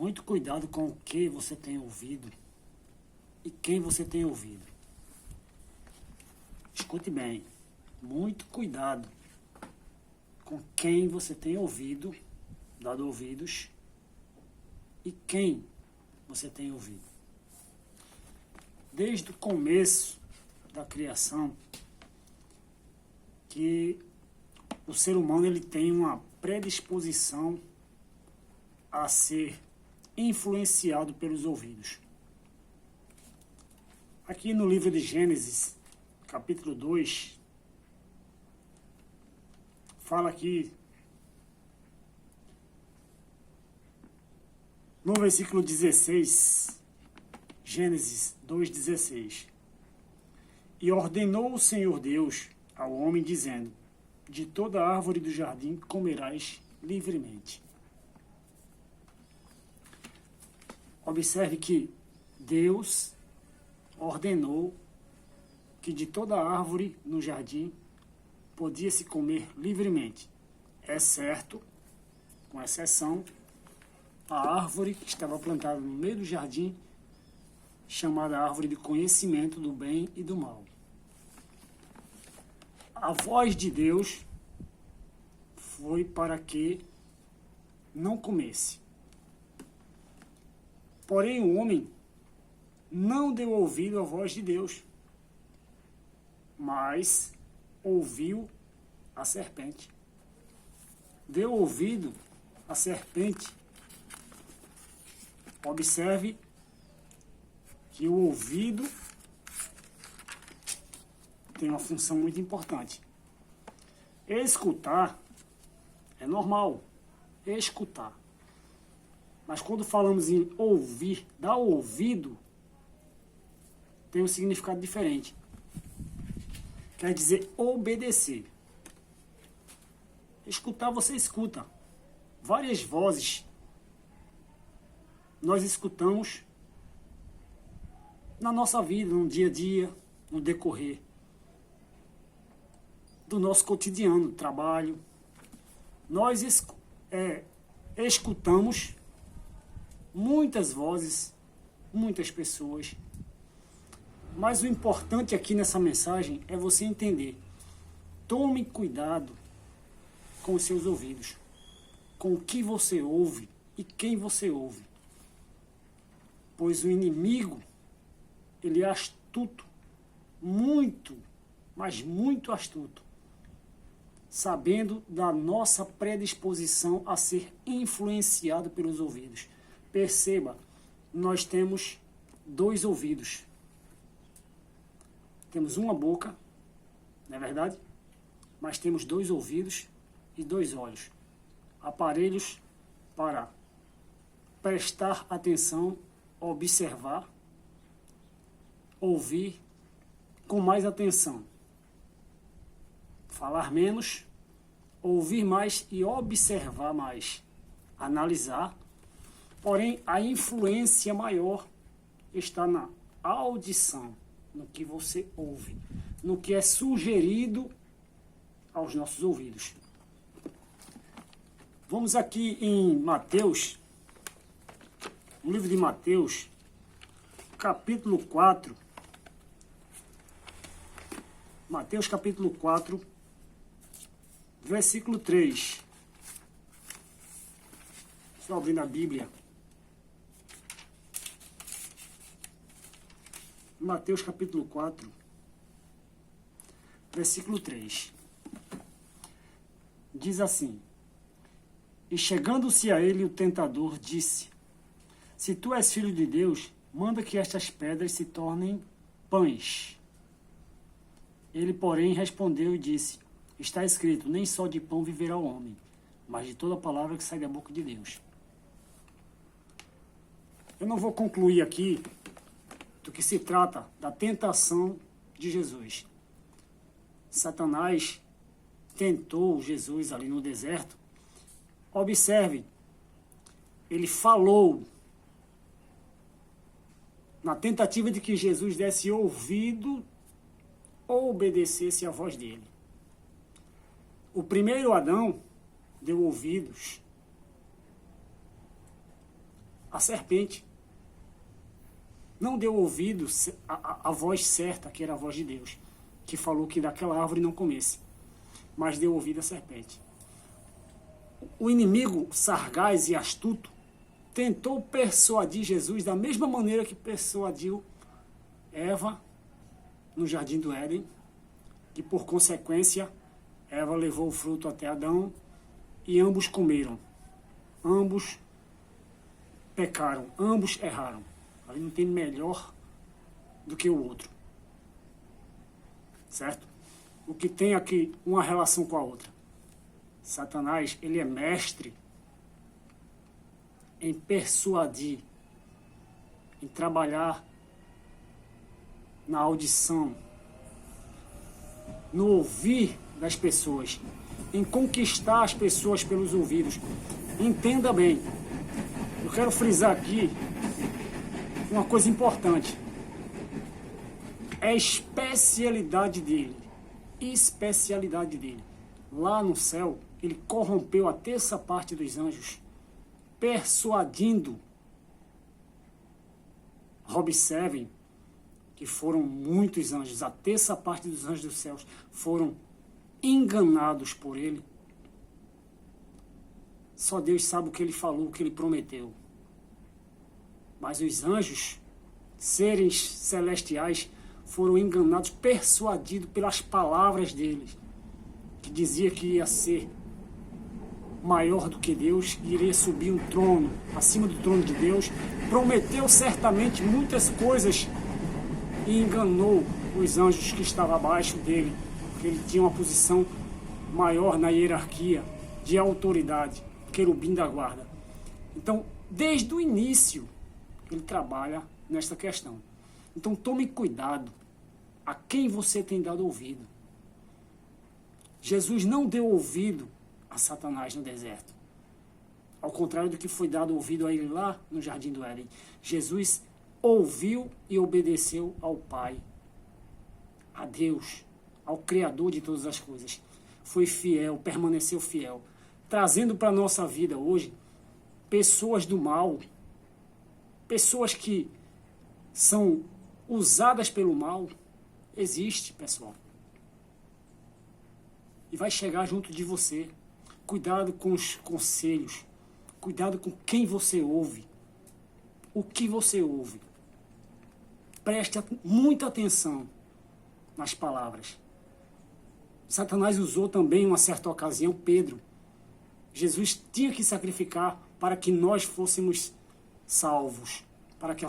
Muito cuidado com o que você tem ouvido e quem você tem ouvido. Escute bem, muito cuidado com quem você tem ouvido, dado ouvidos, e quem você tem ouvido. Desde o começo da criação, que o ser humano ele tem uma predisposição a ser influenciado pelos ouvidos. Aqui no livro de Gênesis, capítulo 2, fala aqui, no versículo 16, Gênesis 2,16. E ordenou o Senhor Deus ao homem, dizendo: de toda árvore do jardim comerás livremente. Observe que Deus ordenou que de toda árvore no jardim podia se comer livremente, exceto, com exceção, a árvore que estava plantada no meio do jardim, chamada árvore de conhecimento do bem e do mal. A voz de Deus foi para que não comesse. Porém, o homem não deu ouvido à voz de Deus, mas ouviu a serpente. Deu ouvido à serpente. Observe que o ouvido tem uma função muito importante. Escutar é normal, escutar. Mas quando falamos em ouvir, dar ouvido, tem um significado diferente. Quer dizer obedecer. Escutar, você escuta. Várias vozes nós escutamos na nossa vida, no dia a dia, no decorrer do nosso cotidiano, trabalho. Nós escutamos muitas vozes, muitas pessoas. Mas o importante aqui nessa mensagem é você entender. Tome cuidado com os seus ouvidos, com o que você ouve e quem você ouve. Pois o inimigo, ele é astuto, muito, mas muito astuto, sabendo da nossa predisposição a ser influenciado pelos ouvidos. Perceba, nós temos 2 ouvidos. Temos uma boca, não é verdade? Mas temos 2 ouvidos e 2 olhos. Aparelhos para prestar atenção, observar, ouvir com mais atenção. Falar menos, ouvir mais e observar mais. Analisar. Porém, a influência maior está na audição, no que você ouve, no que é sugerido aos nossos ouvidos. Vamos aqui em Mateus, no livro de Mateus, capítulo 4. Mateus capítulo 4, versículo 3. Só abrindo a Bíblia. Mateus capítulo 4, versículo 3. Diz assim: e chegando-se a ele o tentador disse: se tu és filho de Deus, manda que estas pedras se tornem pães. Ele, porém, respondeu e disse: está escrito, nem só de pão viverá o homem, mas de toda palavra que sai da boca de Deus. Eu não vou concluir aqui do que se trata da tentação de Jesus. Satanás tentou Jesus ali no deserto. Observe, ele falou na tentativa de que Jesus desse ouvido ou obedecesse à voz dele. O primeiro Adão deu ouvidos a serpente. Não deu ouvidos à voz certa, que era a voz de Deus, que falou que daquela árvore não comesse, mas deu ouvido à serpente. O inimigo sagaz e astuto tentou persuadir Jesus da mesma maneira que persuadiu Eva no jardim do Éden, e por consequência Eva levou o fruto até Adão e ambos comeram, ambos pecaram, ambos erraram. Aí não tem melhor do que o outro, certo? O que tem aqui uma relação com a outra. Satanás, ele é mestre em persuadir, em trabalhar na audição, no ouvir das pessoas, em conquistar as pessoas pelos ouvidos. Entenda bem, eu quero frisar aqui uma coisa importante. É especialidade dele. Especialidade dele. Lá no céu, ele corrompeu a terça parte dos anjos, persuadindo, observem, que foram muitos anjos, a terça parte dos anjos dos céus foram enganados por ele. Só Deus sabe o que ele falou, o que ele prometeu. Mas os anjos, seres celestiais, foram enganados, persuadidos pelas palavras deles, que dizia que ia ser maior do que Deus, iria subir um trono, acima do trono de Deus, prometeu certamente muitas coisas e enganou os anjos que estavam abaixo dele, porque ele tinha uma posição maior na hierarquia de autoridade, querubim da guarda. Então, desde o início, ele trabalha nesta questão. Então, tome cuidado a quem você tem dado ouvido. Jesus não deu ouvido a Satanás no deserto. Ao contrário do que foi dado ouvido a ele lá no Jardim do Éden. Jesus ouviu e obedeceu ao Pai, a Deus, ao Criador de todas as coisas. Foi fiel, permaneceu fiel. Trazendo para a nossa vida hoje pessoas do mal, pessoas que são usadas pelo mal. Existe, pessoal. E vai chegar junto de você. Cuidado com os conselhos. Cuidado com quem você ouve. O que você ouve. Preste muita atenção nas palavras. Satanás usou também, em uma certa ocasião, Pedro. Jesus tinha que sacrificar para que nós fôssemos salvos. Para que